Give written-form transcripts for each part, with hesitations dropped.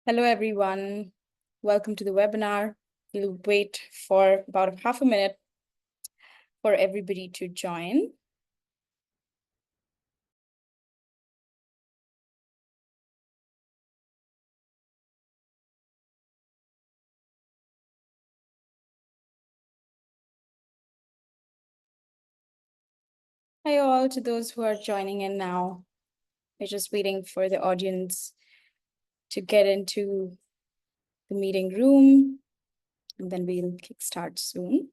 Hello, everyone. Welcome to the webinar. We'll wait for about half a minute for everybody to join. Hi, all, to those who are joining in now. We're just waiting for the audience to get into the meeting room, and then we'll kickstart soon.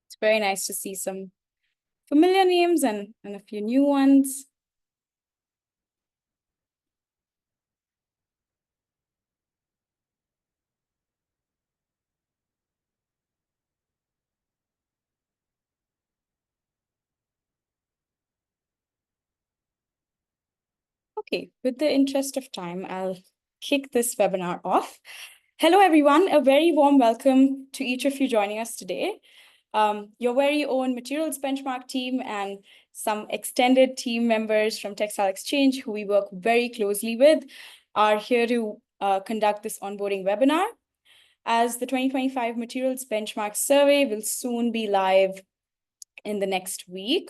It's very nice to see some familiar names and a few new ones. Okay, with the interest of time, I'll kick this webinar off. Hello, everyone. A very warm welcome to each of you joining us today. Your very own materials benchmark team and some extended team members from Textile Exchange, who we work very closely with, are here to conduct this onboarding webinar. As the 2025 Materials Benchmark Survey will soon be live in the next week.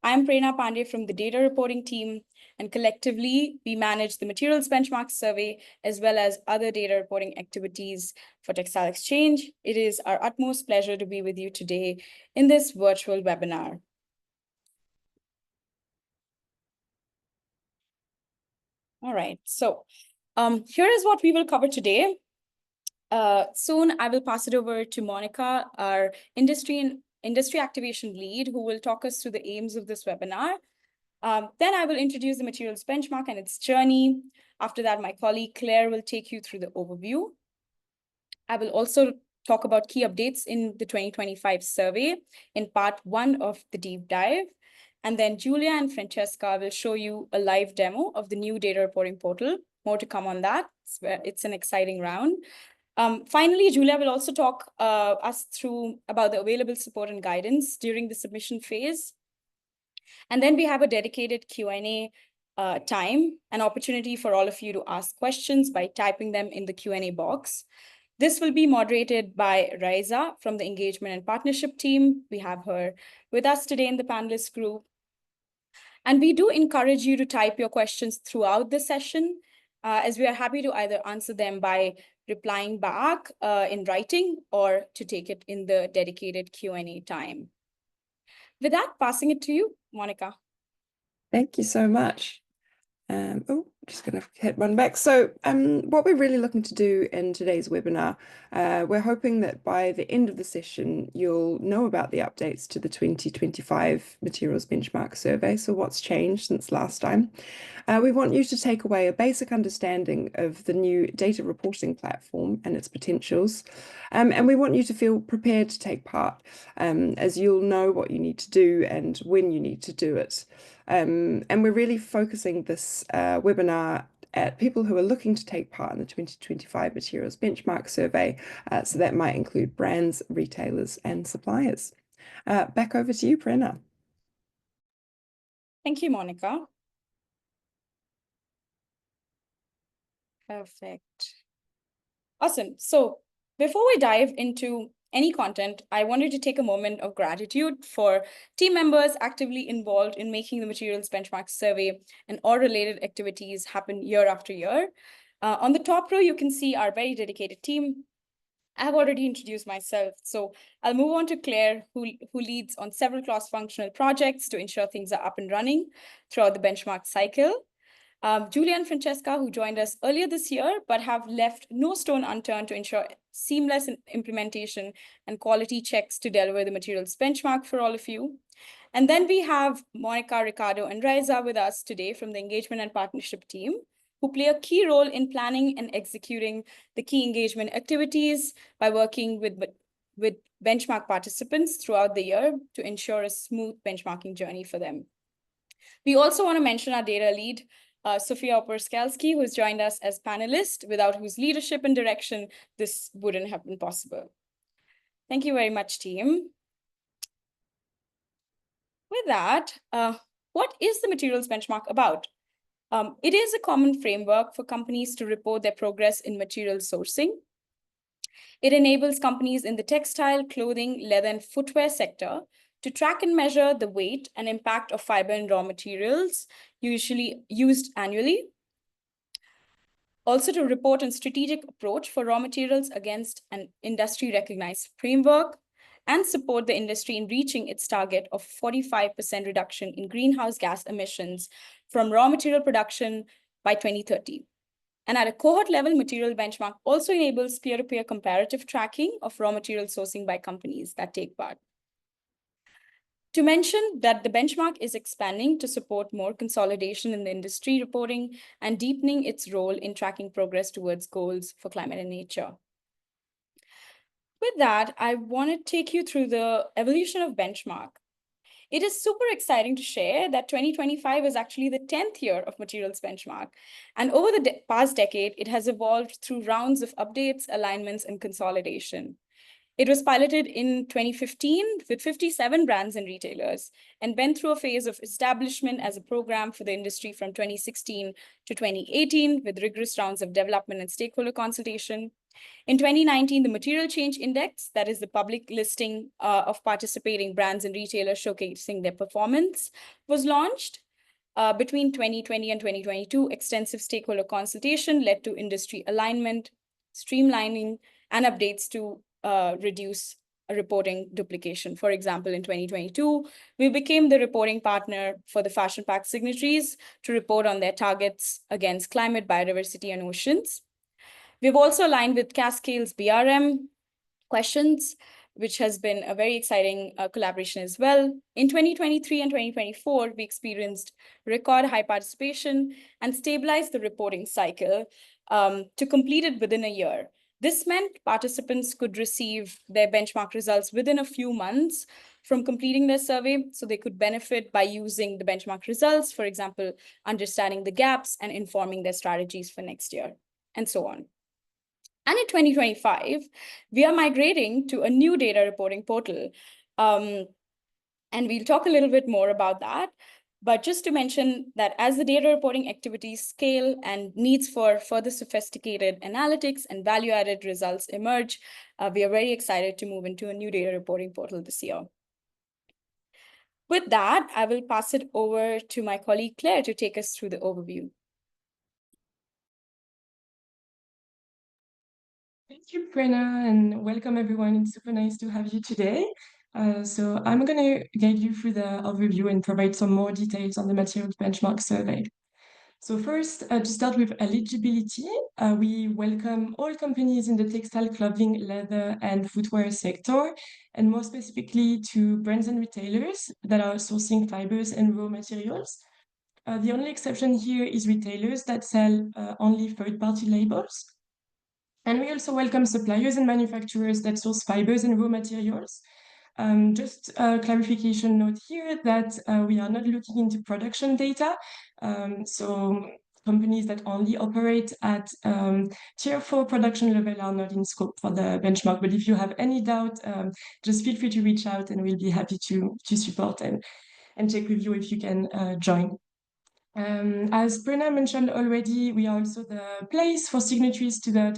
I'm Prerna Pandey from the data reporting team, and collectively, we manage the Materials Benchmark Survey as well as other data reporting activities for Textile Exchange. It is our utmost pleasure to be with you today in this virtual webinar. All right, so here is what we will cover today. Soon, I will pass it over to Monica, our industry activation lead, who will talk us through the aims of this webinar. Then I will introduce the materials benchmark and its journey. After that, my colleague Claire will take you through the overview. I will also talk about key updates in the 2025 survey in part 1 of the deep dive. And then Julia and Francesca will show you a live demo of the new data reporting portal. More to come on that. It's an exciting round. Finally, Julia will also talk us through about the available support and guidance during the submission phase. And then we have a dedicated Q&A time, an opportunity for all of you to ask questions by typing them in the Q&A box. This will be moderated by Raiza from the Engagement and Partnership team. We have her with us today in the panelist group. And we do encourage you to type your questions throughout the session, as we are happy to either answer them by replying back in writing or to take it in the dedicated Q&A time. With that, passing it to you, Monica. Thank you so much. Just going to hit one back. So what we're really looking to do in today's webinar, we're hoping that by the end of the session, you'll know about the updates to the 2025 Materials Benchmark Survey. So what's changed since last time? We want you to take away a basic understanding of the new data reporting platform and its potentials. And we want you to feel prepared to take part, as you'll know what you need to do and when you need to do it. And we're really focusing this webinar at people who are looking to take part in the 2025 Materials Benchmark Survey. So that might include brands, retailers, and suppliers. Back over to you, Prerna. Thank you, Monica. Perfect. Awesome. So before we dive into any content, I wanted to take a moment of gratitude for team members actively involved in making the Materials Benchmark Survey and all related activities happen year after year. On the top row, you can see our very dedicated team. I have already introduced myself, so I'll move on to Claire, who leads on several cross-functional projects to ensure things are up and running throughout the benchmark cycle. Julia and Francesca, who joined us earlier this year, but have left no stone unturned to ensure seamless implementation and quality checks to deliver the materials benchmark for all of you. And then we have Monica, Ricardo, and Raiza with us today from the Engagement and Partnership team, who play a key role in planning and executing the key engagement activities by working with benchmark participants throughout the year to ensure a smooth benchmarking journey for them. We also want to mention our data lead, Sofia Operskalski, who has joined us as panelist, without whose leadership and direction this wouldn't have been possible. Thank you very much, team. With that, what is the materials benchmark about? It is a common framework for companies to report their progress in material sourcing. It enables companies in the textile, clothing, leather, and footwear sector to track and measure the weight and impact of fiber and raw materials usually used annually. Also to report on strategic approach for raw materials against an industry recognized framework and support the industry in reaching its target of 45% reduction in greenhouse gas emissions from raw material production by 2030. And at a cohort level, material benchmark also enables peer-to-peer comparative tracking of raw material sourcing by companies that take part. To mention that the benchmark is expanding to support more consolidation in the industry reporting and deepening its role in tracking progress towards goals for climate and nature. With that, I want to take you through the evolution of benchmark. It is super exciting to share that 2025 is actually the 10th year of Materials Benchmark. And over the past decade, it has evolved through rounds of updates, alignments, and consolidation. It was piloted in 2015 with 57 brands and retailers and went through a phase of establishment as a program for the industry from 2016 to 2018 with rigorous rounds of development and stakeholder consultation. In 2019, the Material Change Index, that is the public listing of participating brands and retailers showcasing their performance, was launched. Between 2020 and 2022, extensive stakeholder consultation led to industry alignment, streamlining, and updates to reduce reporting duplication. For example, in 2022, we became the reporting partner for the Fashion Pact signatories to report on their targets against climate, biodiversity, and oceans. We've also aligned with Cascale's BRM questions, which has been a very exciting collaboration as well. In 2023 and 2024, we experienced record high participation and stabilized the reporting cycle to complete it within a year. This meant participants could receive their benchmark results within a few months from completing their survey, so they could benefit by using the benchmark results, for example, understanding the gaps and informing their strategies for next year, and so on. And in 2025, we are migrating to a new data reporting portal. And we'll talk a little bit more about that. But just to mention that as the data reporting activities scale and needs for further sophisticated analytics and value-added results emerge, we are very excited to move into a new data reporting portal this year. With that, I will pass it over to my colleague Claire to take us through the overview. Thank you, Brenna, and welcome everyone. It's super nice to have you today. So I'm going to guide you through the overview and provide some more details on the materials benchmark survey. So first, to start with eligibility, we welcome all companies in the textile, clothing, leather, and footwear sector, and more specifically to brands and retailers that are sourcing fibers and raw materials. The only exception here is retailers that sell only third-party labels. And we also welcome suppliers and manufacturers that source fibers and raw materials. Just a clarification note here that we are not looking into production data. So companies that only operate at tier 4 production level are not in scope for the benchmark. But if you have any doubt, just feel free to reach out and we'll be happy to support and check with you if you can join. As Brenna mentioned already, we are also the place for signatories to the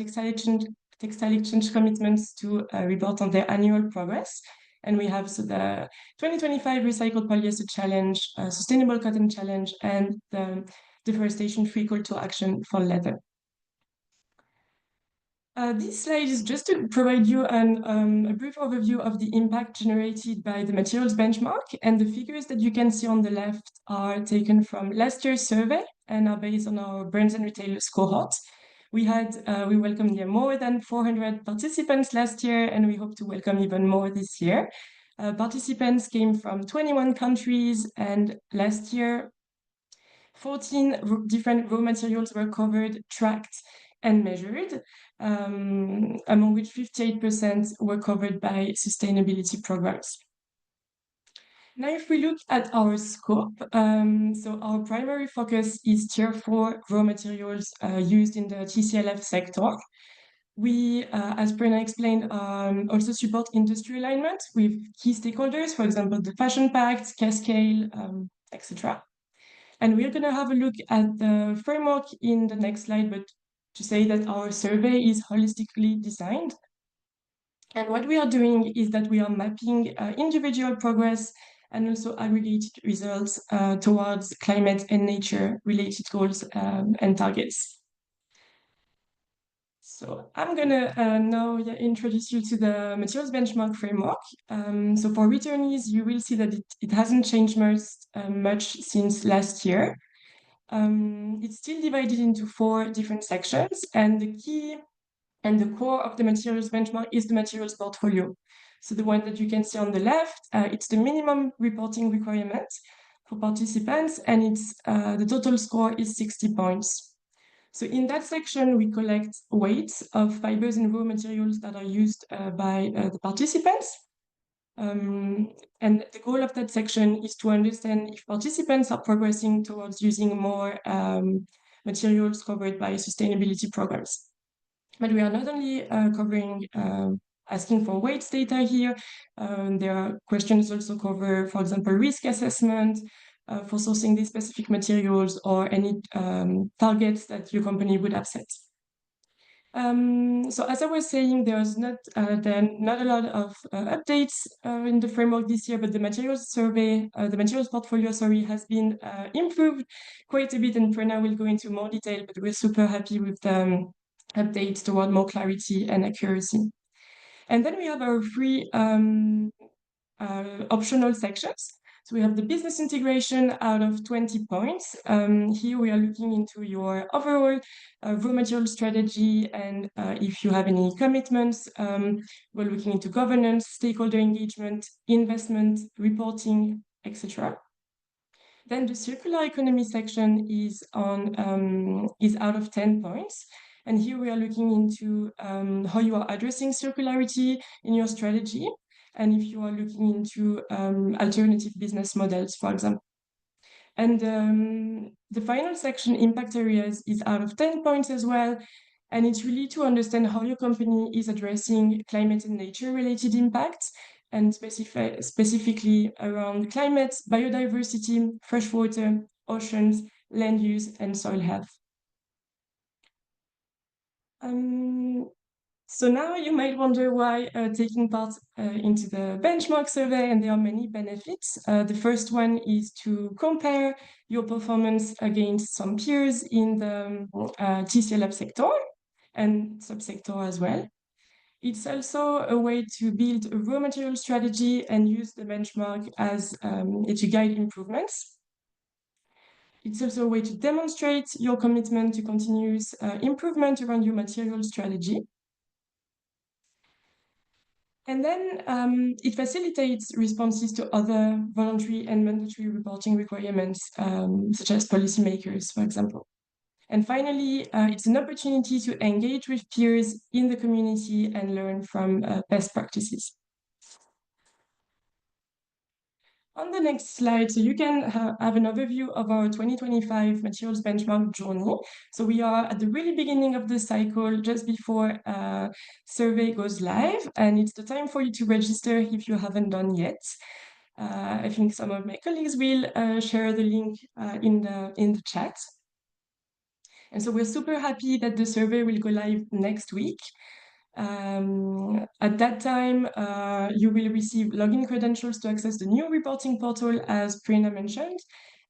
Textile Exchange commitments to report on their annual progress. And we have the 2025 Recycled Polyester Challenge, Sustainable Cotton Challenge, and the Deforestation-Free Call to Action for leather. This slide is just to provide you a brief overview of the impact generated by the materials benchmark, and the figures that you can see on the left are taken from last year's survey and are based on our brands and retailers cohort. We welcomed more than 400 participants last year, and we hope to welcome even more this year. Participants came from 21 countries, and last year, 14 different raw materials were covered, tracked, and measured, among which 58% were covered by sustainability programs. Now, if we look at our scope, so our primary focus is tier 4 raw materials used in the TCLF sector. We, as Prerna explained, also support industry alignment with key stakeholders, for example, the Fashion Pact, Cascale, etc. And we're going to have a look at the framework in the next slide, but to say that our survey is holistically designed. And what we are doing is that we are mapping individual progress and also aggregated results towards climate and nature-related goals and targets. So I'm going to now introduce you to the materials benchmark framework. So for returnees, you will see that it hasn't changed much since last year. It's still divided into 4 different sections, and the key and the core of the materials benchmark is the materials portfolio. So the one that you can see on the left, it's the minimum reporting requirement for participants, and it's the total score is 60 points. So in that section, we collect weights of fibers and raw materials that are used by the participants. And the goal of that section is to understand if participants are progressing towards using more materials covered by sustainability programs. But we are not only covering asking for weights data here. There are questions also cover, for example, risk assessment for sourcing these specific materials or any targets that your company would have set. So as I was saying, there's not a lot of updates in the framework this year, but the materials survey, the materials portfolio, sorry, has been improved quite a bit, and Prerna will go into more detail, but we're super happy with the updates toward more clarity and accuracy. And then we have our 3 optional sections. So we have the business integration out of 20 points. Here we are looking into your overall raw material strategy, and if you have any commitments. We're looking into governance, stakeholder engagement, investment, reporting, etc. Then the circular economy section is out of 10 points. And here we are looking into how you are addressing circularity in your strategy, and if you are looking into alternative business models, for example. And the final section, impact areas, is out of 10 points as well. And it's really to understand how your company is addressing climate and nature-related impacts, and specifically around climate, biodiversity, freshwater, oceans, land use, and soil health. So now you might wonder why taking part into the benchmark survey, and there are many benefits. The first one is to compare your performance against some peers in the TCLF sector and subsector as well. It's also a way to build a raw material strategy and use the benchmark as to guide improvements. It's also a way to demonstrate your commitment to continuous improvement around your material strategy. And then it facilitates responses to other voluntary and mandatory reporting requirements, such as policymakers, for example. And finally, it's an opportunity to engage with peers in the community and learn from best practices. On the next slide, so you can have an overview of our 2025 materials benchmark journey. So we are at the really beginning of the cycle, just before survey goes live, and it's the time for you to register if you haven't done yet. I think some of my colleagues will share the link in the chat. And so we're super happy that the survey will go live next week. At that time, you will receive login credentials to access the new reporting portal, as Prerna mentioned,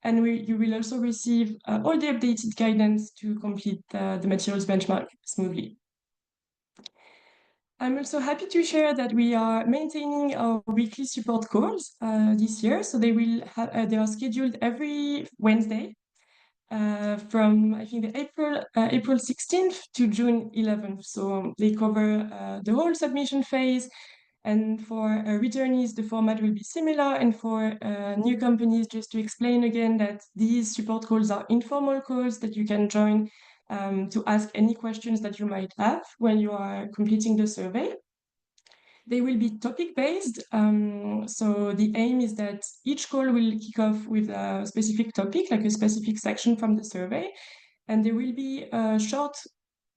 and you will also receive all the updated guidance to complete the materials benchmark smoothly. I'm also happy to share that we are maintaining our weekly support calls this year. So they are scheduled every Wednesday from, I think, April 16th to June 11th. So they cover the whole submission phase. And for returnees, the format will be similar. And for new companies, just to explain again that these support calls are informal calls that you can join to ask any questions that you might have when you are completing the survey. They will be topic-based. So the aim is that each call will kick off with a specific topic, like a specific section from the survey. And there will be short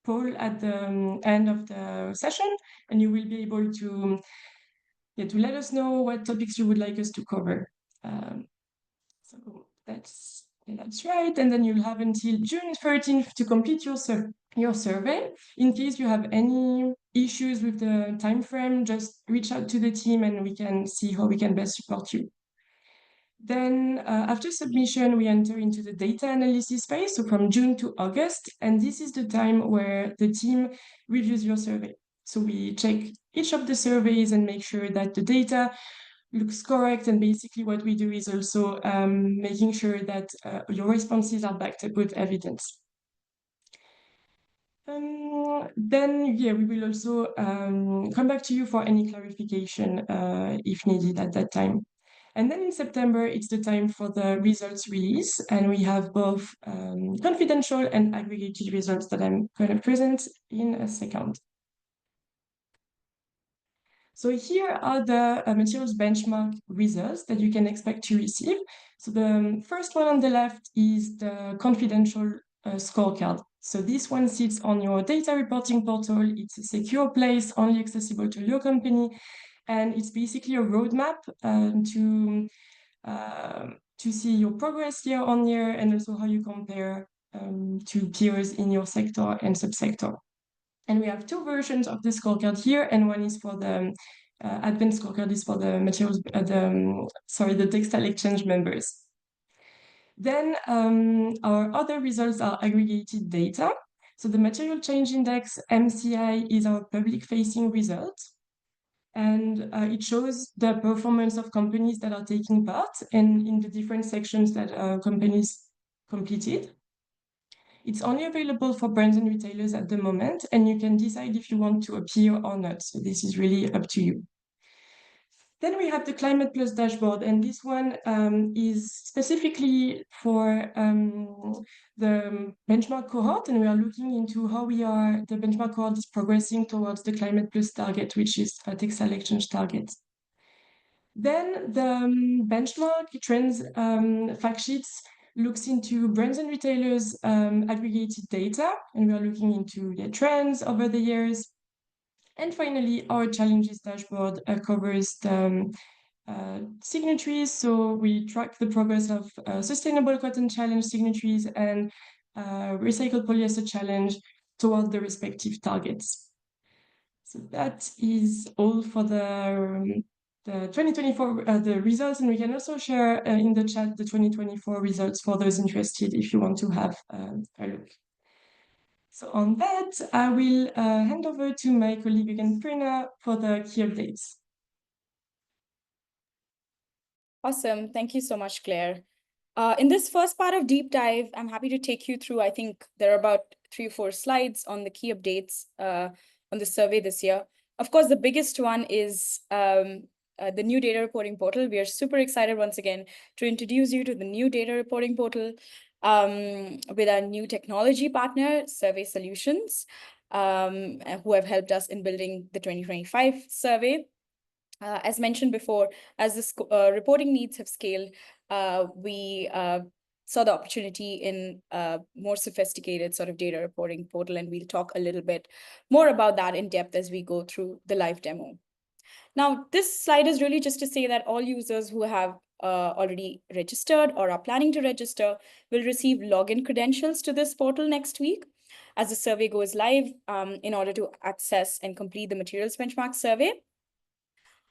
poll at the end of the session, and you will be able to let us know what topics you would like us to cover. So that's right. And then you'll have until June 13th to complete your survey. In case you have any issues with the time frame, just reach out to the team and we can see how we can best support you. Then after submission, we enter into the data analysis phase, so from June to August, and this is the time where the team reviews your survey. So we check each of the surveys and make sure that the data looks correct, and basically what we do is also making sure that your responses are backed up with evidence. Then, we will also come back to you for any clarification if needed at that time. And then in September, it's the time for the results release, and we have both confidential and aggregated results that I'm going to present in a second. So here are the materials benchmark results that you can expect to receive. So the first one on the left is the confidential scorecard. So this one sits on your data reporting portal. It's a secure place, only accessible to your company. And it's basically a roadmap to see your progress year on year, and also how you compare to peers in your sector and subsector. And we have two versions of the scorecard here, and one is for the advanced scorecard is for the materials, the Textile Exchange members. Then our other results are aggregated data. So the Material Change Index, MCI, is our public-facing result. And it shows the performance of companies that are taking part and in the different sections that companies completed. It's only available for brands and retailers at the moment, and you can decide if you want to appear or not. So this is really up to you. Then we have the Climate Plus dashboard, and this one is specifically for the benchmark cohort, and we are looking into how the benchmark cohort is progressing towards the Climate Plus target, which is a Textile Exchange target. Then the benchmark trends fact sheets looks into brands and retailers aggregated data, and we are looking into the trends over the years. And finally, our challenges dashboard covers the signatories. So we track the progress of Sustainable Cotton Challenge signatories and Recycled Polyester Challenge toward the respective targets. So that is all for the 2024 the results, and we can also share in the chat the 2024 results for those interested if you want to have a look. So on that, I will hand over to my colleague again, Prerna, for the key updates. Awesome. Thank you so much, Claire. In this first part of deep dive, I'm happy to take you through, I think there are about 3 or 4 slides on the key updates on the survey this year. Of course, the biggest one is the new data reporting portal. We are super excited once again to introduce you to the new data reporting portal with our new technology partner, Survey Solutions, who have helped us in building the 2025 survey. As mentioned before, as the reporting needs have scaled, we saw the opportunity in a more sophisticated sort of data reporting portal, and we'll talk a little bit more about that in depth as we go through the live demo. Now, this slide is really just to say that all users who have already registered or are planning to register will receive login credentials to this portal next week as the survey goes live in order to access and complete the materials benchmark survey.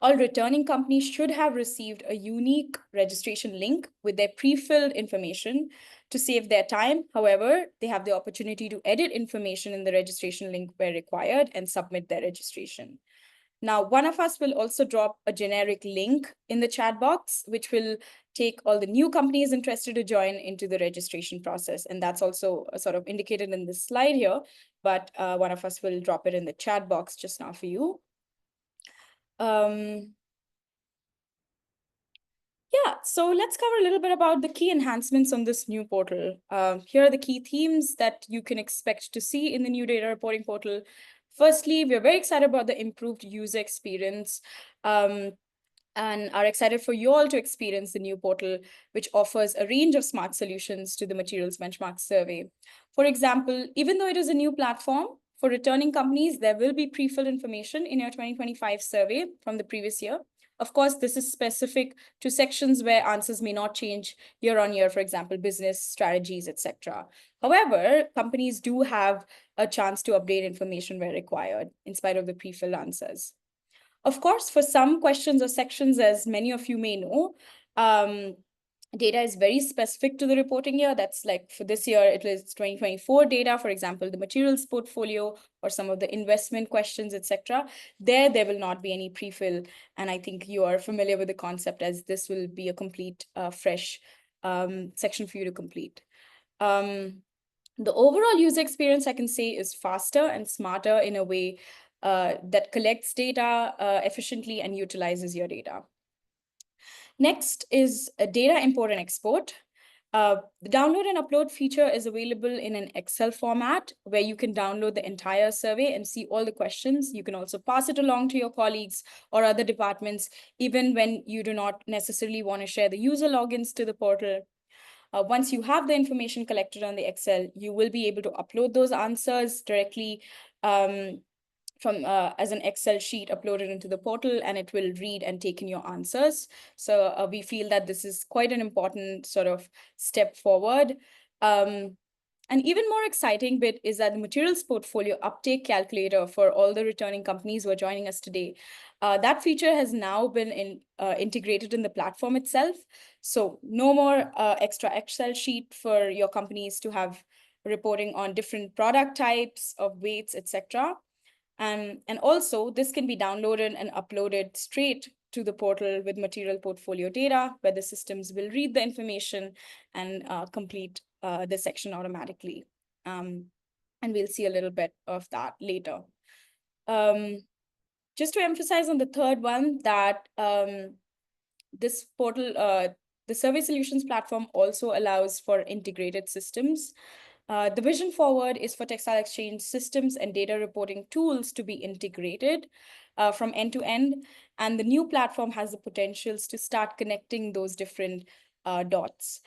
All returning companies should have received a unique registration link with their pre-filled information to save their time. However, they have the opportunity to edit information in the registration link where required and submit their registration. Now, one of us will also drop a generic link in the chat box, which will take all the new companies interested to join into the registration process. And that's also sort of indicated in this slide here, but one of us will drop it in the chat box just now for you. Yeah, so let's cover a little bit about the key enhancements on this new portal. Here are the key themes that you can expect to see in the new data reporting portal. Firstly, we're very excited about the improved user experience and are excited for you all to experience the new portal, which offers a range of smart solutions to the materials benchmark survey. For example, even though it is a new platform, For returning companies, there will be pre-filled information in your 2025 survey from the previous year. Of course, this is specific to sections where answers may not change year on year, for example, business strategies, etc. However, companies do have a chance to update information where required, in spite of the pre-filled answers. Of course, for some questions or sections, as many of you may know, data is very specific to the reporting year. That's like for this year, it is 2024 data, for example, the materials portfolio or some of the investment questions, etc. There will not be any pre-fill. And I think you are familiar with the concept, as this will be a complete, fresh section for you to complete. The overall user experience, I can say, is faster and smarter in a way that collects data efficiently and utilizes your data. Next is a data import and export. The download and upload feature is available in an Excel format where you can download the entire survey and see all the questions. You can also pass it along to your colleagues or other departments, even when you do not necessarily want to share the user logins to the portal. Once you have the information collected on the Excel, you will be able to upload those answers directly as an Excel sheet uploaded into the portal, and it will read and take in your answers. So we feel that this is quite an important sort of step forward. An even more exciting bit is that the materials portfolio uptake calculator for all the returning companies who are joining us today. That feature has now been integrated in the platform itself. So no more extra Excel sheet for your companies to have reporting on different product types of weights, etc. And also, this can be downloaded and uploaded straight to the portal with material portfolio data, where the systems will read the information and complete the section automatically. And we'll see a little bit of that later. Just to emphasize on the third one, that this portal, the Survey Solutions platform also allows for integrated systems. The vision forward is for Textile Exchange systems and data reporting tools to be integrated from end to end. And the new platform has the potentials to start connecting those different dots.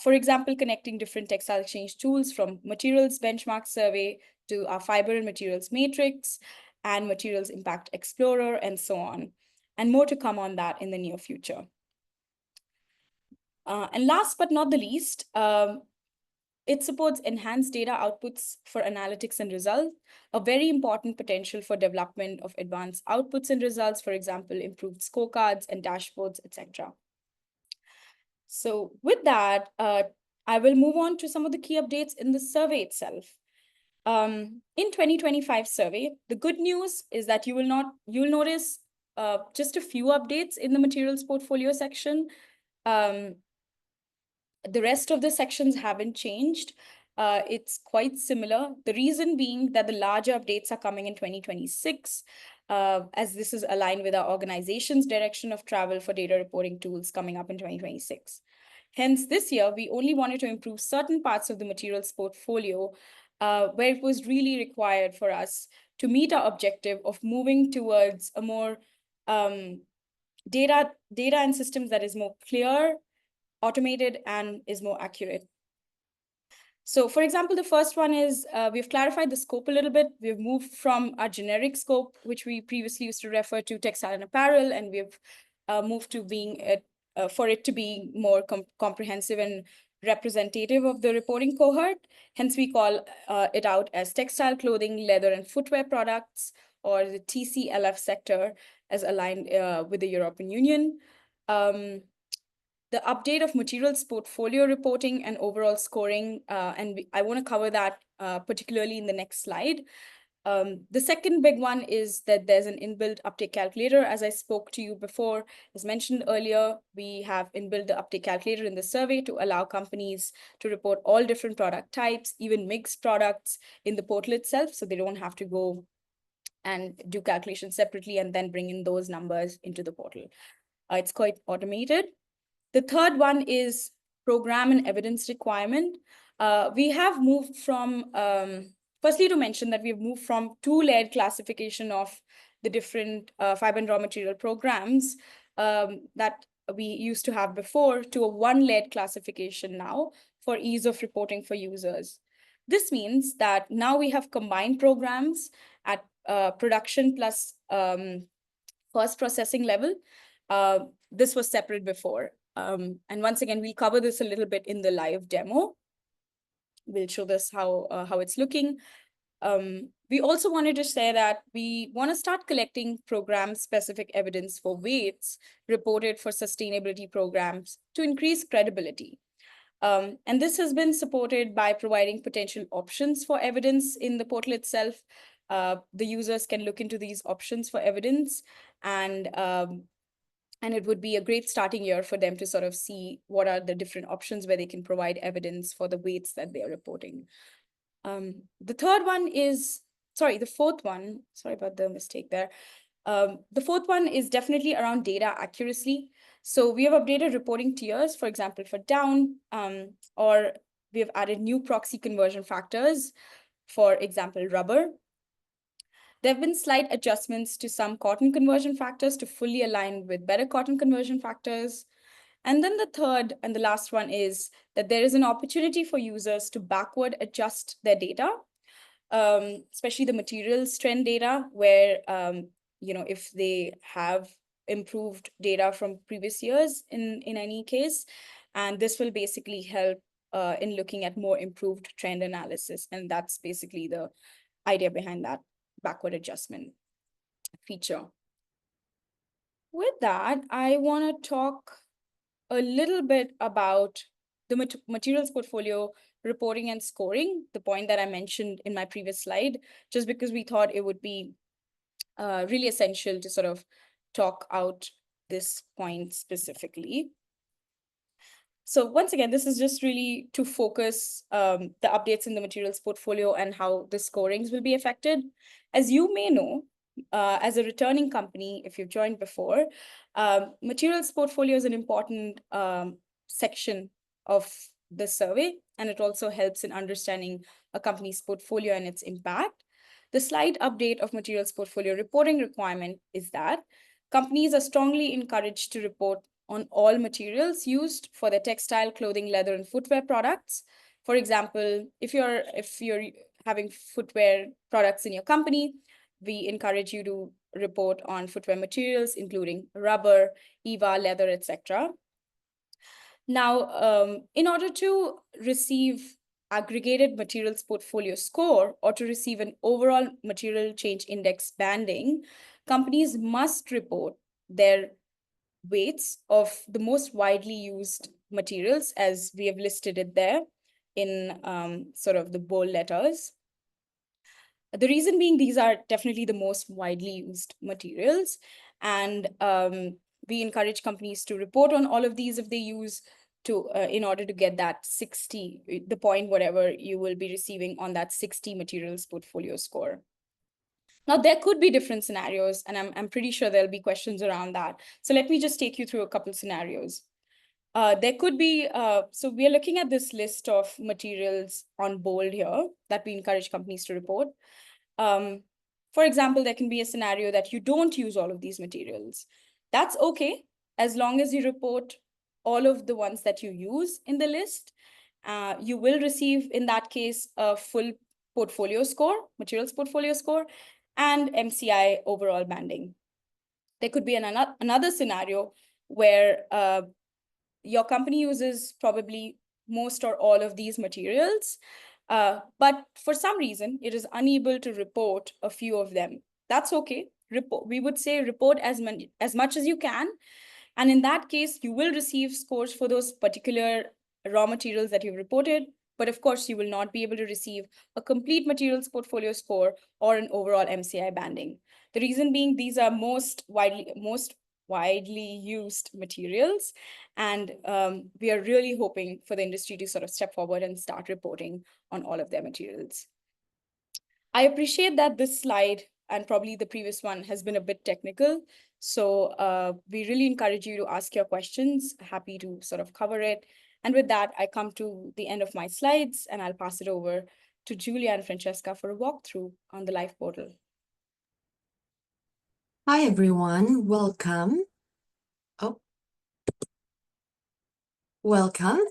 For example, connecting different Textile Exchange tools from materials benchmark survey to our fiber and materials matrix and materials impact explorer and so on. And more to come on that in the near future. And last but not the least, it supports enhanced data outputs for analytics and results, a very important potential for development of advanced outputs and results, for example, improved scorecards and dashboards, etc. So with that, I will move on to some of the key updates in the survey itself. In 2025 survey, the good news is that you'll notice just a few updates in the materials portfolio section. The rest of the sections haven't changed. It's quite similar. The reason being that the larger updates are coming in 2026, as this is aligned with our organization's direction of travel for data reporting tools coming up in 2026. Hence, this year, we only wanted to improve certain parts of the materials portfolio where it was really required for us to meet our objective of moving towards a more data and systems that is more clear, automated, and is more accurate. So for example, the first one is we've clarified the scope a little bit. We've moved from our generic scope, which we previously used to refer to textile and apparel, and we've moved to being for it to be more comprehensive and representative of the reporting cohort. Hence, we call it out as textile, clothing, leather, and footwear products, or the TCLF sector, as aligned with the European Union. The update of materials portfolio reporting and overall scoring, and I want to cover that particularly in the next slide. The second big one is that there's an inbuilt uptake calculator. As I spoke to you before, as mentioned earlier, we have inbuilt the uptake calculator in the survey to allow companies to report all different product types, even mixed products, in the portal itself, so they don't have to go and do calculations separately and then bring in those numbers into the portal. It's quite automated. The third one is program and evidence requirement. We have moved from, firstly to mention that we've moved from two-layered classification of the different fiber and raw material programs that we used to have before to a one-layered classification now for ease of reporting for users. This means that now we have combined programs at production plus first processing level. This was separate before. And once again, we'll cover this a little bit in the live demo. We'll show this how it's looking. We also wanted to say that we want to start collecting program-specific evidence for weights reported for sustainability programs to increase credibility. And this has been supported by providing potential options for evidence in the portal itself. The users can look into these options for evidence, and it would be a great starting year for them to sort of see what are the different options where they can provide evidence for the weights that they are reporting. The fourth one, sorry about the mistake there. The fourth one is definitely around data accuracy. So we have updated reporting tiers, for example, for down, or we have added new proxy conversion factors, for example, rubber. There have been slight adjustments to some cotton conversion factors to fully align with better cotton conversion factors. And then the third and the last one is that there is an opportunity for users to backward adjust their data, especially the materials trend data, where if they have improved data from previous years in any case, and this will basically help in looking at more improved trend analysis. And that's basically the idea behind that backward adjustment feature. With that, I want to talk a little bit about the materials portfolio reporting and scoring, the point that I mentioned in my previous slide, just because we thought it would be really essential to sort of talk out this point specifically. So once again, this is just really to focus the updates in the materials portfolio and how the scorings will be affected. As you may know, as a returning company, if you've joined before, materials portfolio is an important section of the survey, and it also helps in understanding a company's portfolio and its impact. The slight update of materials portfolio reporting requirement is that companies are strongly encouraged to report on all materials used for their textile, clothing, leather, and footwear products. For example, if you're having footwear products in your company, we encourage you to report on footwear materials, including rubber, EVA, leather, etc. Now, in order to receive aggregated materials portfolio score or to receive an overall material change index banding, companies must report their weights of the most widely used materials, as we have listed it there in sort of the bold letters. The reason being, these are definitely the most widely used materials, and we encourage companies to report on all of these if they use to in order to get that 60, the point whatever you will be receiving on that 60 materials portfolio score. Now, there could be different scenarios, and I'm pretty sure there'll be questions around that. So let me just take you through a couple scenarios. There could be, so we are looking at this list of materials on bold here that we encourage companies to report. For example, there can be a scenario that you don't use all of these materials. That's okay, as long as you report all of the ones that you use in the list. You will receive, in that case, a full portfolio score, materials portfolio score, and MCI overall banding. There could be another scenario where your company uses probably most or all of these materials, but for some reason, it is unable to report a few of them. That's okay. We would say report as much as you can. And in that case, you will receive scores for those particular raw materials that you've reported. But of course, you will not be able to receive a complete materials portfolio score or an overall MCI banding. The reason being, these are most widely used materials. And we are really hoping for the industry to sort of step forward and start reporting on all of their materials. I appreciate that this slide and probably the previous one has been a bit technical. So we really encourage you to ask your questions. Happy to sort of cover it. And with that, I come to the end of my slides, and I'll pass it over to Julia and Francesca for a walkthrough on the live portal. Hi, everyone. Welcome. Oh, welcome.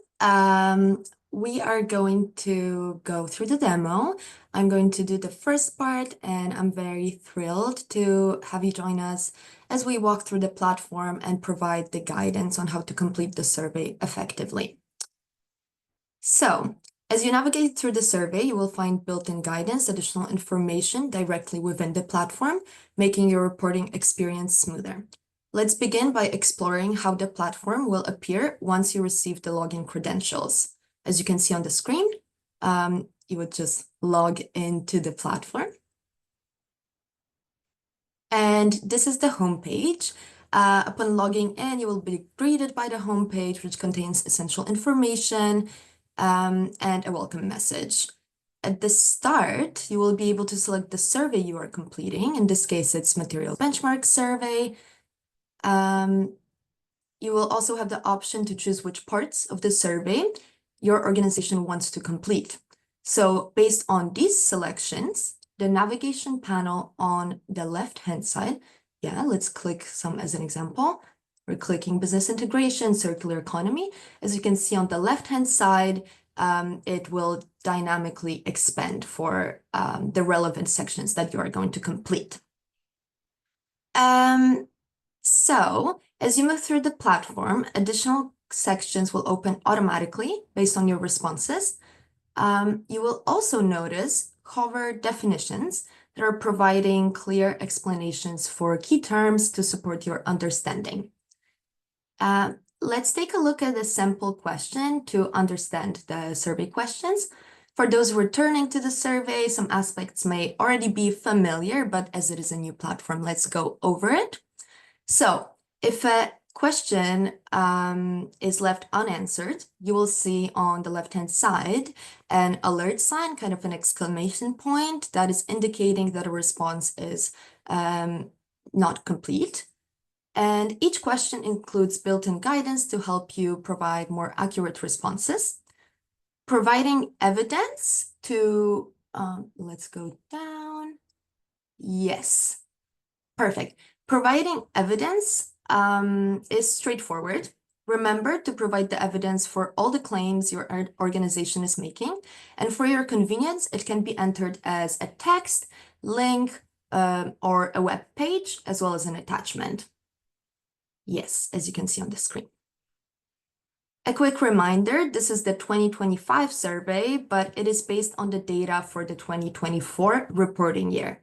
we are going to go through the demo. I'm going to do the first part, and I'm very thrilled to have you join us as we walk through the platform and provide the guidance on how to complete the survey effectively. So, as you navigate through the survey, you will find built-in guidance, additional information directly within the platform, making your reporting experience smoother. Let's begin by exploring how the platform will appear once you receive the login credentials. As you can see on the screen, you would just log into the platform. And this is the homepage. Upon logging in, you will be greeted by the homepage, which contains essential information and a welcome message. At the start, you will be able to select the survey you are completing. In this case, it's material benchmark survey. You will also have the option to choose which parts of the survey your organization wants to complete. So based on these selections, the navigation panel on the left-hand side, let's click some as an example. We're clicking business integration, circular economy. As you can see on the left-hand side, it will dynamically expand for the relevant sections that you are going to complete. So as you move through the platform, additional sections will open automatically based on your responses. You will also notice cover definitions that are providing clear explanations for key terms to support your understanding. Let's take a look at a sample question to understand the survey questions. For those returning to the survey, some aspects may already be familiar, but as it is a new platform, let's go over it. So if a question is left unanswered, you will see on the left-hand side an alert sign, kind of an exclamation point that is indicating that a response is not complete. And each question includes built-in guidance to help you provide more accurate responses. Providing evidence to, let's go down. Yes, perfect. Providing evidence is straightforward. Remember to provide the evidence for all the claims your organization is making. And for your convenience, it can be entered as a text, link, or a web page, as well as an attachment. Yes, as you can see on the screen. A quick reminder, this is the 2025 survey, but it is based on the data for the 2024 reporting year.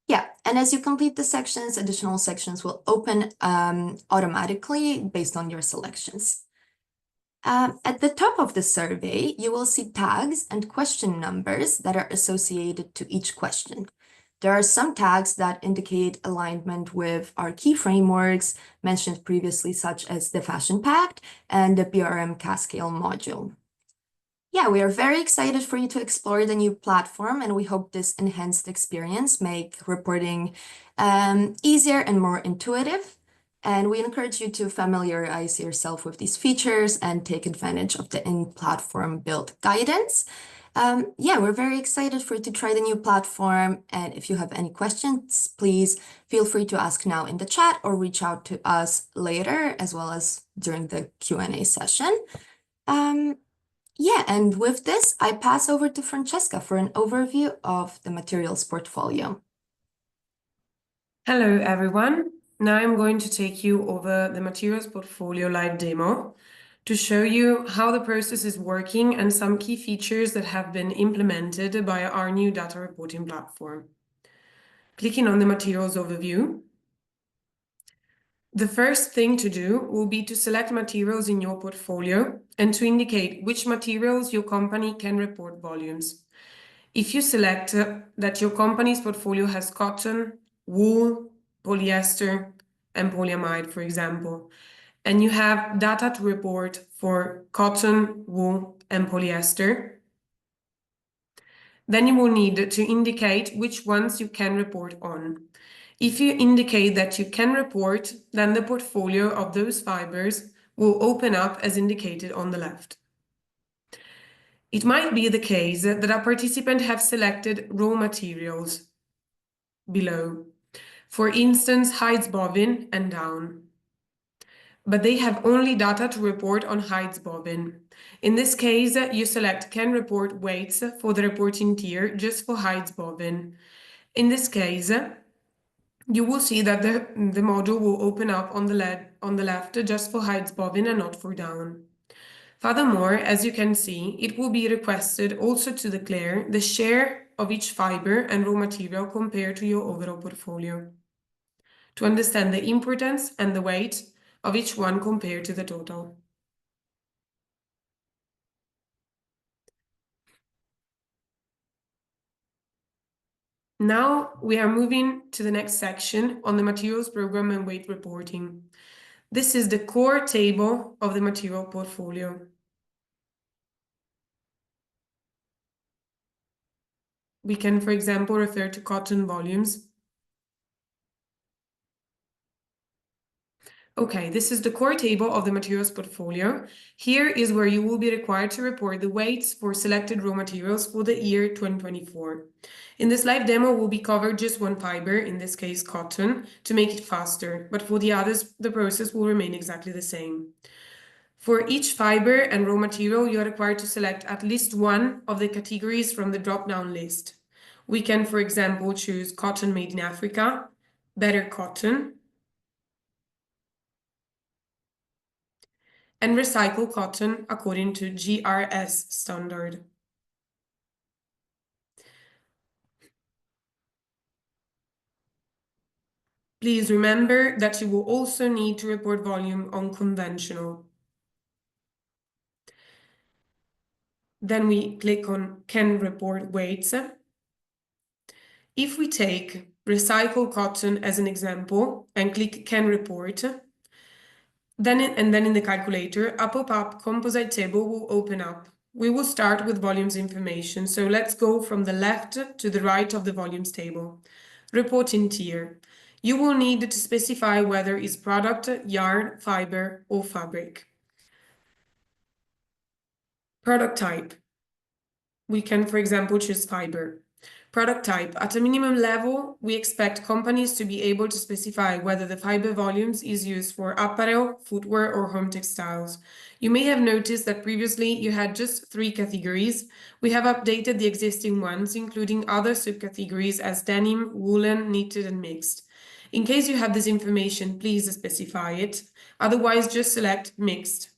Yeah, and as you complete the sections, additional sections will open automatically based on your selections. At the top of the survey, you will see tags and question numbers that are associated to each question. There are some tags that indicate alignment with our key frameworks mentioned previously, such as the Fashion Pact and the BRM Cascale module. Yeah, we are very excited for you to explore the new platform, and we hope this enhanced experience make reporting easier and more intuitive. And we encourage you to familiarize yourself with these features and take advantage of the in-platform build guidance. Yeah, we're very excited for you to try the new platform. And if you have any questions, please feel free to ask now in the chat or reach out to us later, as well as during the Q&A session. Yeah, and with this, I pass over to Francesca for an overview of the materials portfolio. Hello, everyone. Now I'm going to take you over the materials portfolio live demo to show you how the process is working and some key features that have been implemented by our new data reporting platform. Clicking on the materials overview, the first thing to do will be to select materials in your portfolio and to indicate which materials your company can report volumes. If you select that your company's portfolio has cotton, wool, polyester, and polyamide, for example, and you have data to report for cotton, wool, and polyester, then you will need to indicate which ones you can report on. If you indicate that you can report, then the portfolio of those fibers will open up as indicated on the left. It might be the case that a participant have selected raw materials below, for instance, hides bovine and down. but they have only data to report on hides bobbin. In this case, you select can report weights for the reporting tier just for hides bobbin. In this case, you will see that the module will open up on the left just for hides bobbin and not for down. Furthermore, as you can see, it will be requested also to declare the share of each fiber and raw material compared to your overall portfolio, to understand the importance and the weight of each one compared to the total. Now we are moving to the next section on the materials program and weight reporting. This is the core table of the material portfolio. We can, for example, refer to cotton volumes. Okay, this is the core table of the materials portfolio. Here is where you will be required to report the weights for selected raw materials for the year 2024. In this live demo, we'll be covered just one fiber, in this case cotton, to make it faster, but for the others, the process will remain exactly the same. For each fiber and raw material, you are required to select at least one of the categories from the drop-down list. We can, for example, choose cotton made in Africa, better cotton, and recycle cotton according to GRS standard. Please remember that you will also need to report volume on conventional. Then we click on Can Report Weights. If we take recycle cotton as an example and click Can Report, then in the calculator, a pop-up composite table will open up. We will start with volumes information. So let's go from the left to the right of the volumes table. Reporting tier. You will need to specify whether it's product, yarn, fiber, or fabric. Product type. We can, for example, choose fiber. Product type. At a minimum level, we expect companies to be able to specify whether the fiber volumes is used for apparel, footwear, or home textiles. You may have noticed that previously you had just 3 categories. We have updated the existing ones, including other subcategories as denim, woolen, knitted, and mixed. In case you have this information, please specify it. Otherwise, just select mixed.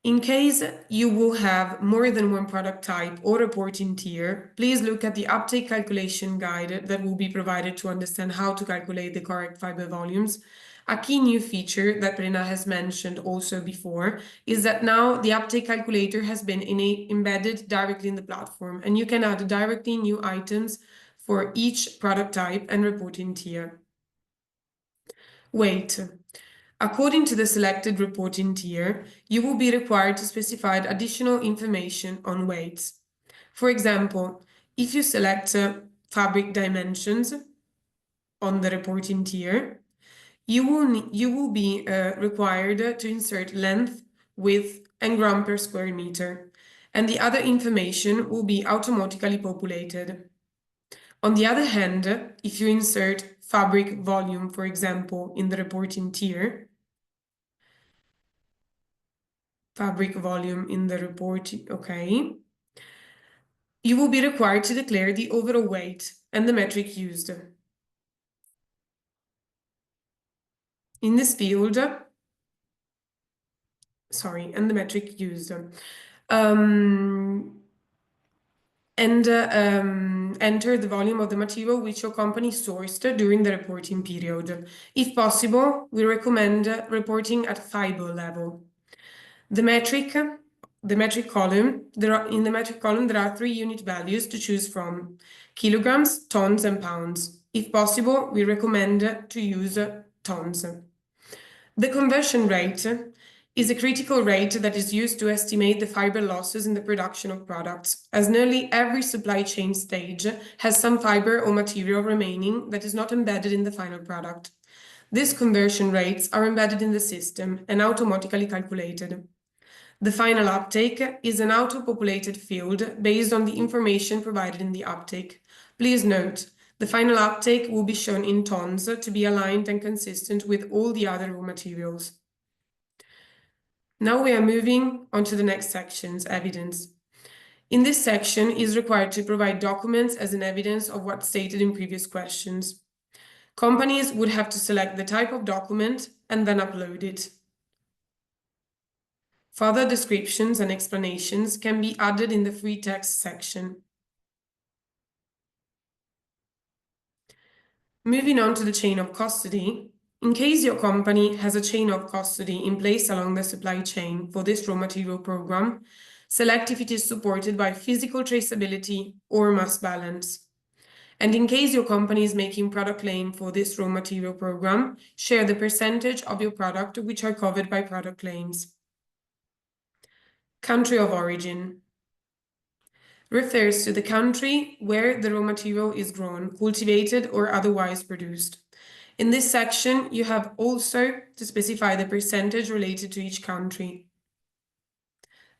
In case you will have more than one product type or reporting tier, please look at the uptake calculation guide that will be provided to understand how to calculate the correct fiber volumes. A key new feature that Brena has mentioned also before is that now the uptake calculator has been embedded directly in the platform, and you can add directly new items for each product type and reporting tier. Weight. According to the selected reporting tier, you will be required to specify additional information on weights. For example, if you select fabric dimensions on the reporting tier, you will be required to insert length, width, and gram per square meter, and the other information will be automatically populated. On the other hand, if you insert fabric volume, for example, in the reporting tier, fabric volume in the reporting, okay, you will be required to declare the overall weight and the metric used. In this field, and the metric used. Enter the volume of the material which your company sourced during the reporting period. If possible, we recommend reporting at fiber level. The metric column, in the metric column, there are 3 unit values to choose from: kilograms, tons, and pounds. If possible, we recommend to use tons. The conversion rate is a critical rate that is used to estimate the fiber losses in the production of products, as nearly every supply chain stage has some fiber or material remaining that is not embedded in the final product. These conversion rates are embedded in the system and automatically calculated. The final uptake is an auto-populated field based on the information provided in the uptake. Please note The final uptake will be shown in tons to be aligned and consistent with all the other raw materials. Now we are moving on to the next section's evidence. In this section, it is required to provide documents as an evidence of what's stated in previous questions. Companies would have to select the type of document and then upload it. Further descriptions and explanations can be added in the free text section. Moving on to the chain of custody, in case your company has a chain of custody in place along the supply chain for this raw material program, select if it is supported by physical traceability or mass balance. And in case your company is making product claim for this raw material program, share the percentage of your product which are covered by product claims. Country of origin refers to the country where the raw material is grown, cultivated, or otherwise produced. In this section, you have also to specify the percentage related to each country.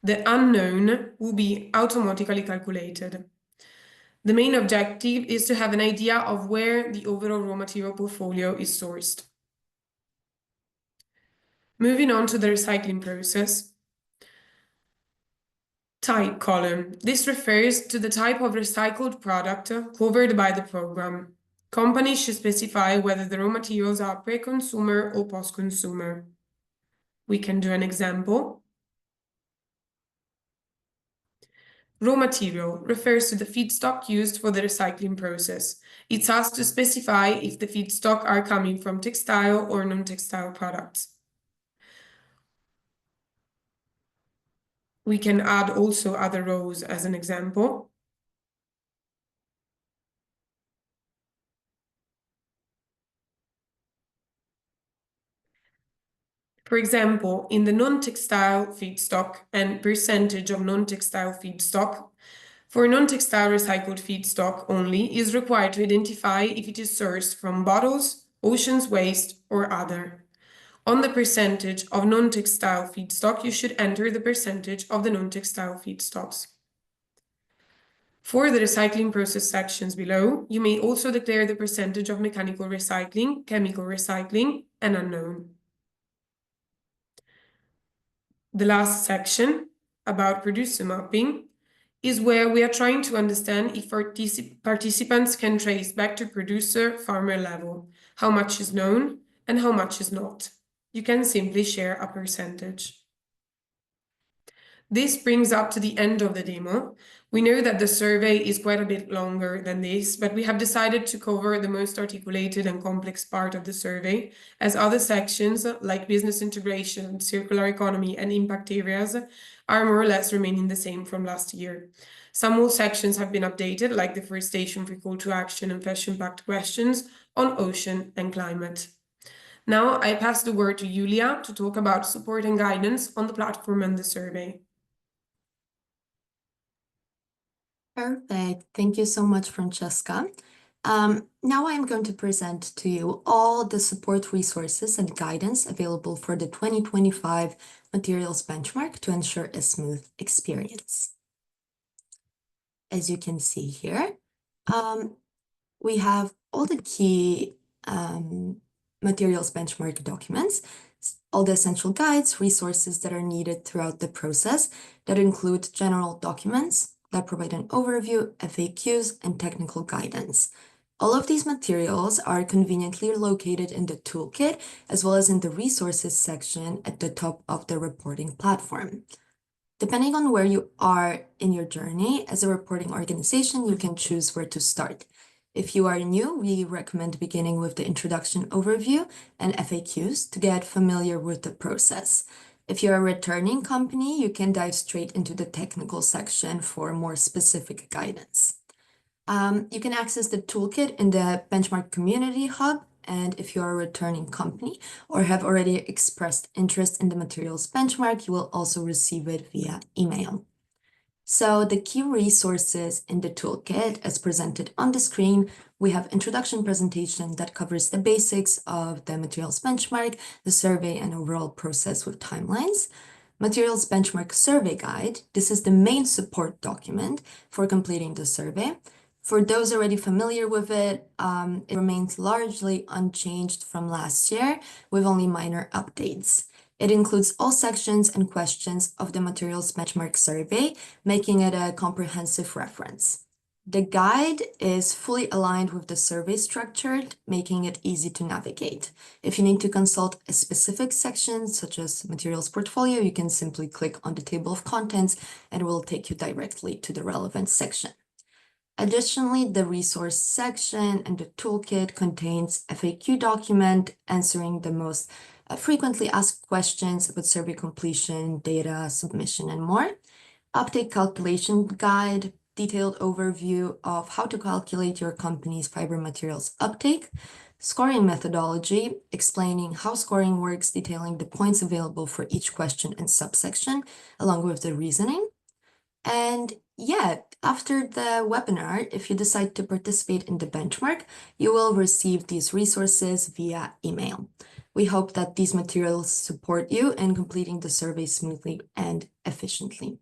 The unknown will be automatically calculated. The main objective is to have an idea of where the overall raw material portfolio is sourced. Moving on to the recycling process. Type column. This refers to the type of recycled product covered by the program. Companies should specify whether the raw materials are pre-consumer or post-consumer. We can do an example. Raw material refers to the feedstock used for the recycling process. It's asked to specify if the feedstock are coming from textile or non-textile products. We can add also other rows as an example. For example, in the non-textile feedstock and percentage of non-textile feedstock, for non-textile recycled feedstock only is required to identify if it is sourced from bottles, oceans waste, or other. On the percentage of non-textile feedstock, you should enter the percentage of the non-textile feedstocks. For the recycling process sections below, you may also declare the percentage of mechanical recycling, chemical recycling, and unknown. The last section, about producer mapping, is where we are trying to understand if participants can trace back to producer-farmer level, how much is known and how much is not. You can simply share a percentage. This brings up to the end of the demo. We know that the survey is quite a bit longer than this, but we have decided to cover the most articulated and complex part of the survey, as other sections like business integration, circular economy, and impact areas are more or less remaining the same from last year. Some more sections have been updated, like the forestation for call to action and fresh impact questions on ocean and climate. Now I pass the word to Julia to talk about support and guidance on the platform and the survey. Perfect. Thank you so much, Francesca. Now I'm going to present to you all the support resources and guidance available for the 2025 materials benchmark to ensure a smooth experience. As you can see here, we have all the key materials benchmark documents, all the essential guides, resources that are needed throughout the process that include general documents that provide an overview, FAQs, and technical guidance. All of these materials are conveniently located in the toolkit, as well as in the resources section at the top of the reporting platform. Depending on where you are in your journey as a reporting organization, you can choose where to start. If you are new, we recommend beginning with the introduction overview and FAQs to get familiar with the process. If you're a returning company, you can dive straight into the technical section for more specific guidance. You can access the toolkit in the Benchmark Community Hub, and if you're a returning company or have already expressed interest in the materials benchmark, you will also receive it via email. So the key resources in the toolkit, as presented on the screen, we have introduction presentation that covers the basics of the materials benchmark, the survey, and overall process with timelines. Materials benchmark survey guide. This is the main support document for completing the survey. For those already familiar with it, it remains largely unchanged from last year with only minor updates. It includes all sections and questions of the materials benchmark survey, making it a comprehensive reference. The guide is fully aligned with the survey structure, making it easy to navigate. If you need to consult a specific section, such as materials portfolio, you can simply click on the table of contents and it will take you directly to the relevant section. Additionally, the resource section and the toolkit contains FAQ document answering the most frequently asked questions about survey completion, data submission, and more. Uptake calculation guide, detailed overview of how to calculate your company's fiber materials uptake, scoring methodology, explaining how scoring works, detailing the points available for each question and subsection, along with the reasoning. And yeah, after the webinar, if you decide to participate in the benchmark, you will receive these resources via email. We hope that these materials support you in completing the survey smoothly and efficiently.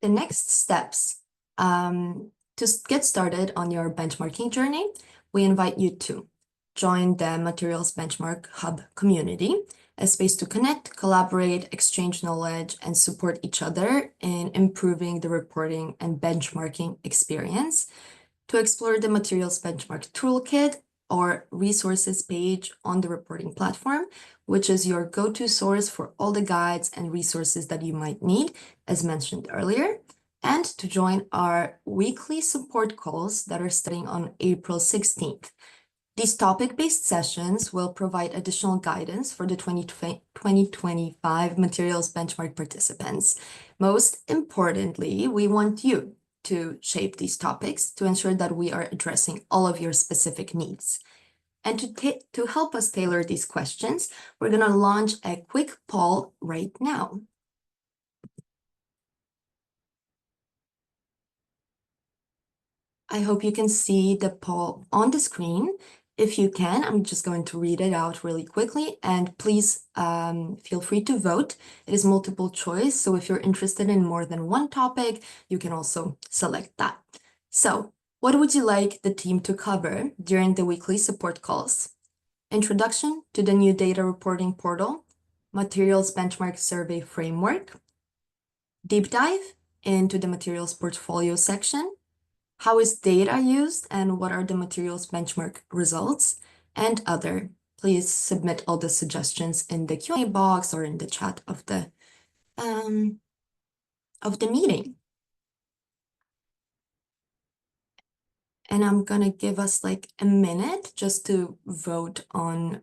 The next steps. To get started on your benchmarking journey, we invite you to join the Materials Benchmark Hub community, a space to connect, collaborate, exchange knowledge, and support each other in improving the reporting and benchmarking experience. To explore the Materials Benchmark Toolkit or resources page on the reporting platform, which is your go-to source for all the guides and resources that you might need, as mentioned earlier, and to join our weekly support calls that are starting on April 16th. These topic-based sessions will provide additional guidance for the 2025 Materials Benchmark participants. Most importantly, we want you to shape these topics to ensure that we are addressing all of your specific needs. And to help us tailor these questions, we're going to launch a quick poll right now. I hope you can see the poll on the screen. If you can, I'm just going to read it out really quickly, and please feel free to vote. It is multiple choice, so if you're interested in more than one topic, you can also select that. So, what would you like the team to cover during the weekly support calls? Introduction to the new data reporting portal, Materials Benchmark Survey Framework, deep dive into the materials portfolio section, how is data used and what are the materials benchmark results, and other. Please submit all the suggestions in the Q&A box or in the chat of the meeting. And I'm gonna give us like a minute just to vote on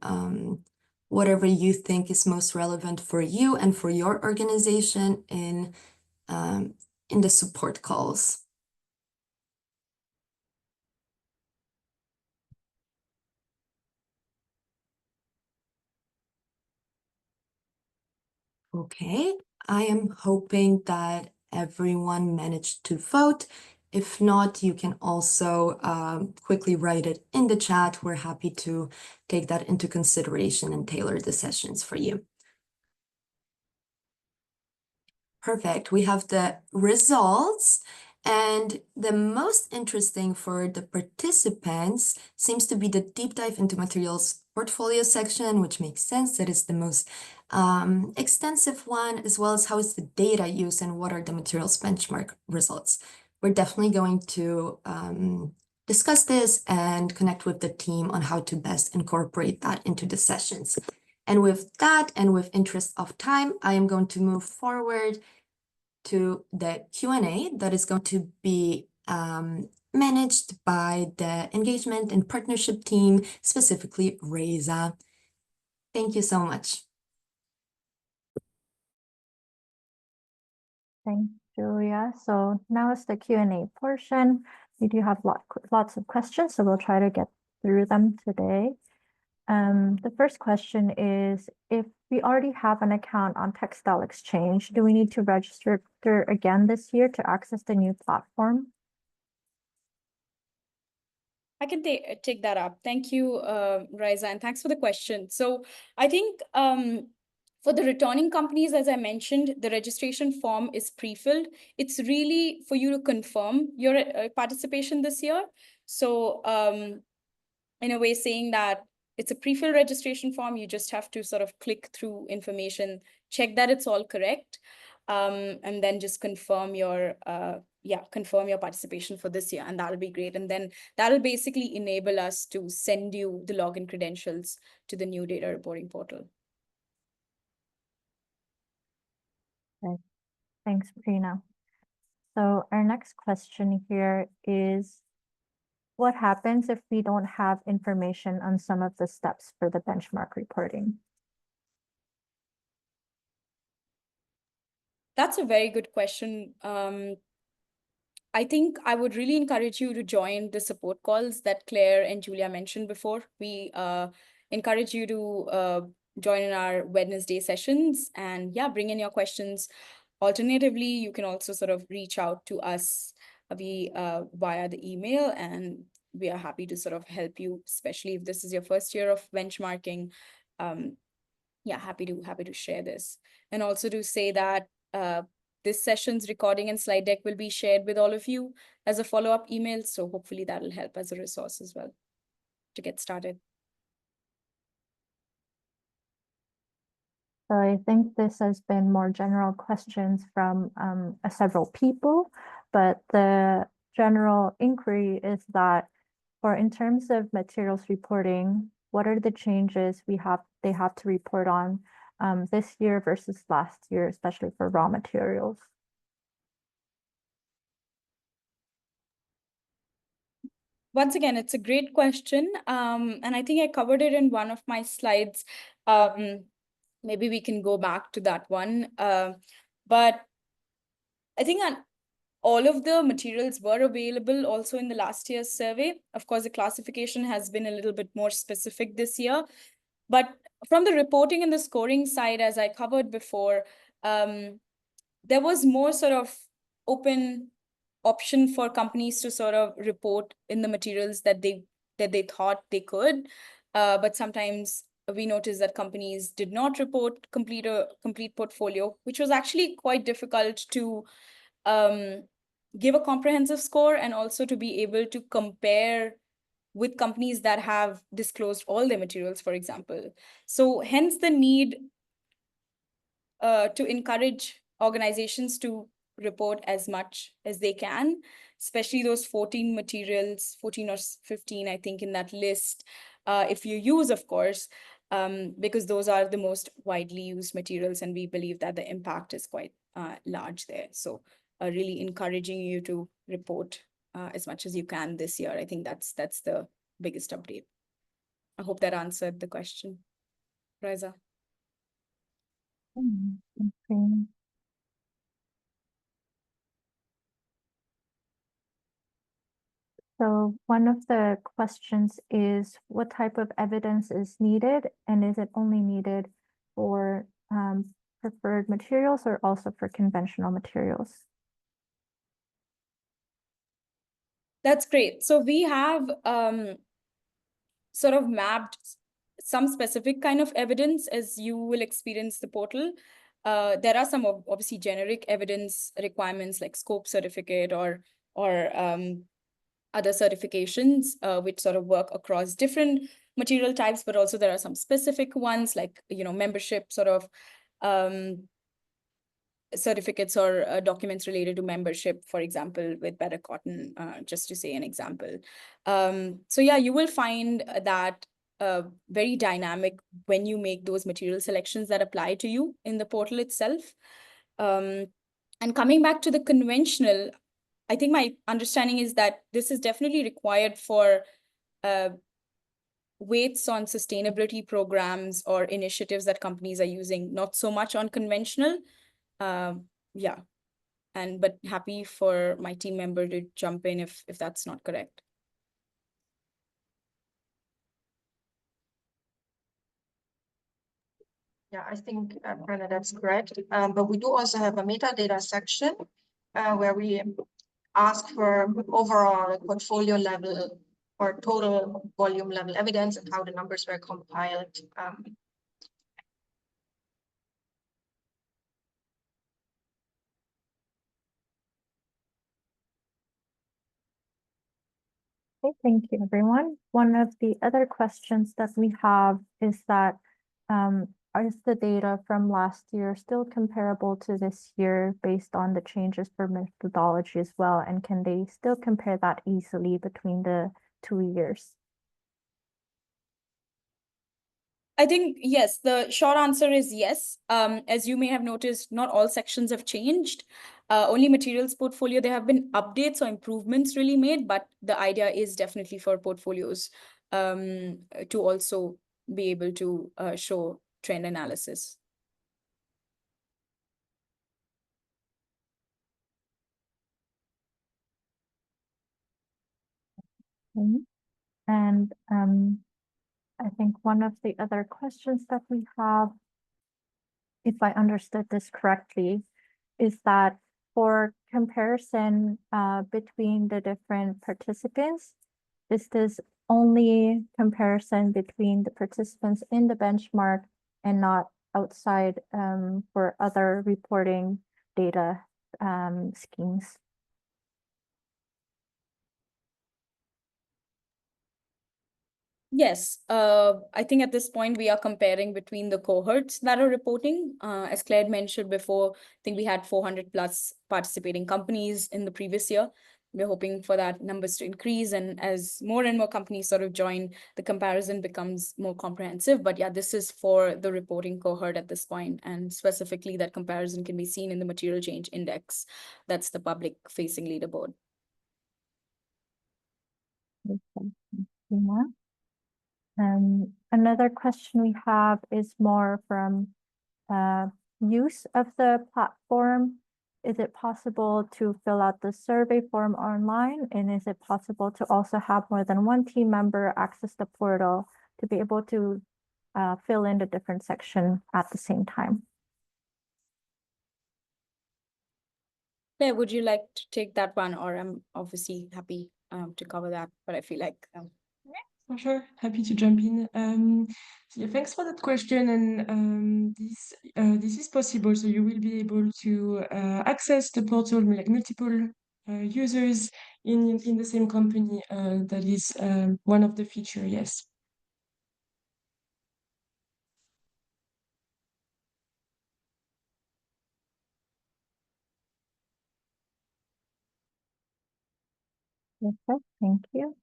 whatever you think is most relevant for you and for your organization in the support calls. Okay, I am hoping that everyone managed to vote. If not, you can also quickly write it in the chat. We're happy to take that into consideration and tailor the sessions for you. Perfect. We have the results. And the most interesting for the participants seems to be the deep dive into materials portfolio section, which makes sense. That is the most extensive one, as well as how is the data used and what are the materials benchmark results. We're definitely going to discuss this and connect with the team on how to best incorporate that into the sessions. And with that, and with interest of time, I am going to move forward to the Q&A that is going to be managed by the engagement and partnership team, specifically Reza. Thank you so much. Thanks, Julia. So now is the Q&A portion. We do have lots of questions, so we'll try to get through them today. The first question is, if we already have an account on Textile Exchange, do we need to register again this year to access the new platform? I can take that up. Thank you, Reza, and thanks for the question. So I think For the returning companies, as I mentioned, the registration form is pre-filled. It's really for you to confirm your participation this year. So in a way, saying that it's a pre-filled registration form, you just have to sort of click through information, check that it's all correct, and then just confirm your participation for this year, and that'll be great. And then that'll basically enable us to send you the login credentials to the new data reporting portal. Okay. Thanks, Prina. So our next question here is, what happens if we don't have information on some of the steps for the benchmark reporting? That's a very good question. I think I would really encourage you to join the support calls that Claire and Julia mentioned before. We encourage you to join in our Wednesday sessions and bring in your questions. Alternatively, you can also sort of reach out to us via the email, and we are happy to sort of help you, especially if this is your first year of benchmarking. Happy to share this. And also to say that this session's recording and slide deck will be shared with all of you as a follow-up email. So hopefully that'll help as a resource as well to get started. So I think this has been more general questions from several people, but the general inquiry is that in terms of materials reporting, what are the changes they have to report on this year versus last year, especially for raw materials? Once again, it's a great question. And I think I covered it in one of my slides. Maybe we can go back to that one. But I think all of the materials were available also in the last year's survey. Of course, the classification has been a little bit more specific this year. But from the reporting and the scoring side, as I covered before, there was more sort of open option for companies to sort of report in the materials that they thought they could. But sometimes we noticed that companies did not report complete portfolio, which was actually quite difficult to give a comprehensive score, and also to be able to compare with companies that have disclosed all their materials, for example. So hence the need to encourage organizations to report as much as they can, especially those 14 materials, 14 or 15, I think, in that list, if you use, of course, because those are the most widely used materials, and we believe that the impact is quite large there. So really encouraging you to report as much as you can this year. I think that's the biggest update. I hope that answered the question, Raisa. Okay. So one of the questions is, what type of evidence is needed, and is it only needed for preferred materials or also for conventional materials? That's great. So we have sort of mapped some specific kind of evidence as you will experience the portal. There are some obviously generic evidence requirements like scope certificate or other certifications, which sort of work across different material types, but also there are some specific ones like, membership sort of certificates or documents related to membership, for example, with Better Cotton, just to say an example. So yeah, you will find that very dynamic when you make those material selections that apply to you in the portal itself. And coming back to the conventional, I think my understanding is that this is definitely required for weights on sustainability programs or initiatives that companies are using, not so much on conventional. But happy for my team member to jump in if that's not correct. Yeah, I think, Brenna, that's correct. But we do also have a metadata section where we ask for overall portfolio level or total volume level evidence and how the numbers were compiled. Okay, thank you, everyone. One of the other questions that we have is that is the data from last year still comparable to this year based on the changes for methodology as well? And can they still compare that easily between the 2 years? I think, yes, the short answer is yes. As you may have noticed, not all sections have changed. Only materials portfolio, there have been updates or improvements really made, but the idea is definitely for portfolios to also be able to show trend analysis. Okay. And I think one of the other questions that we have, if I understood this correctly, is that for comparison between the different participants, is this only comparison between the participants in the benchmark and not outside for other reporting data schemes? Yes, I think at this point we are comparing between the cohorts that are reporting. As Claire mentioned before, I think we had 400 plus participating companies in the previous year. We're hoping for that numbers to increase, and as more and more companies sort of join, the comparison becomes more comprehensive. But yeah, this is for the reporting cohort at this point, and specifically that comparison can be seen in the material change index. That's the public facing leaderboard. Okay. Yeah. Another question we have is more from use of the platform. Is it possible to fill out the survey form online? And is it possible to also have more than one team member access the portal to be able to fill in the different section at the same time? Claire, would you like to take that one, or I'm obviously happy to cover that, but I feel like For sure, happy to jump in. So yeah, thanks for that question. And this is possible. So you will be able to access the portal like multiple users in the same company. That is one of the features. Yes. Okay, thank you.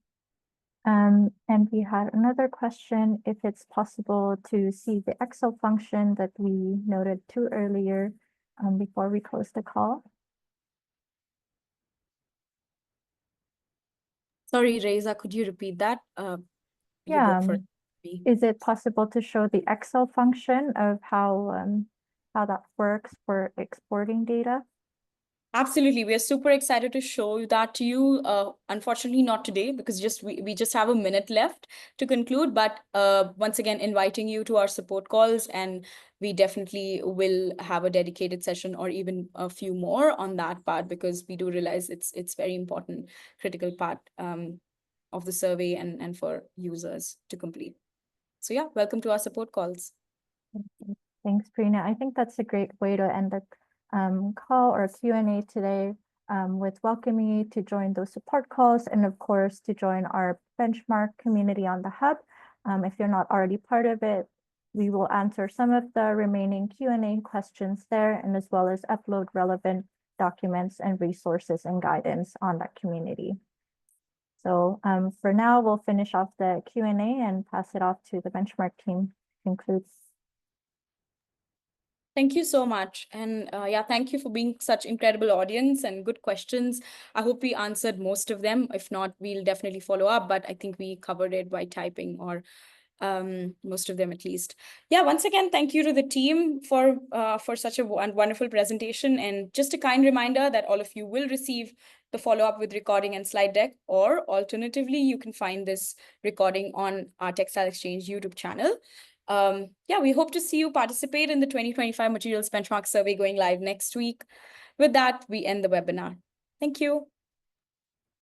And we had another question, if it's possible to see the Excel function that we noted too earlier before we close the call. sorry, Reza, could you repeat that? You Yeah. broke for me. Is it possible to show the Excel function of how that works for exporting data? Absolutely. We are super excited to show that to you. Unfortunately, not today because we just have a minute left to conclude. But once again, inviting you to our support calls, and we definitely will have a dedicated session or even a few more on that part, because we do realize it's very important, critical part of the survey and for users to complete. So yeah, welcome to our support calls. Thanks, Prina. I think that's a great way to end the call or Q&A today, with welcoming you to join those support calls and of course to join our benchmark community on the hub. If you're not already part of it, we will answer some of the remaining Q&A questions there, and as well as upload relevant documents and resources and guidance on that community. So for now, we'll finish off the Q&A and pass it off to the benchmark team to conclude. Thank you so much. And yeah, thank you for being such incredible audience and good questions. I hope we answered most of them. If not, we'll definitely follow up, but I think we covered it by typing, or most of them at least. Yeah, once again, thank you to the team for such a wonderful presentation. And just a kind reminder that all of you will receive the follow-up with recording and slide deck, or alternatively, you can find this recording on our Textile Exchange YouTube channel. Yeah, we hope to see you participate in the 2025 Materials Benchmark Survey going live next week. With that, we end the webinar. Thank you.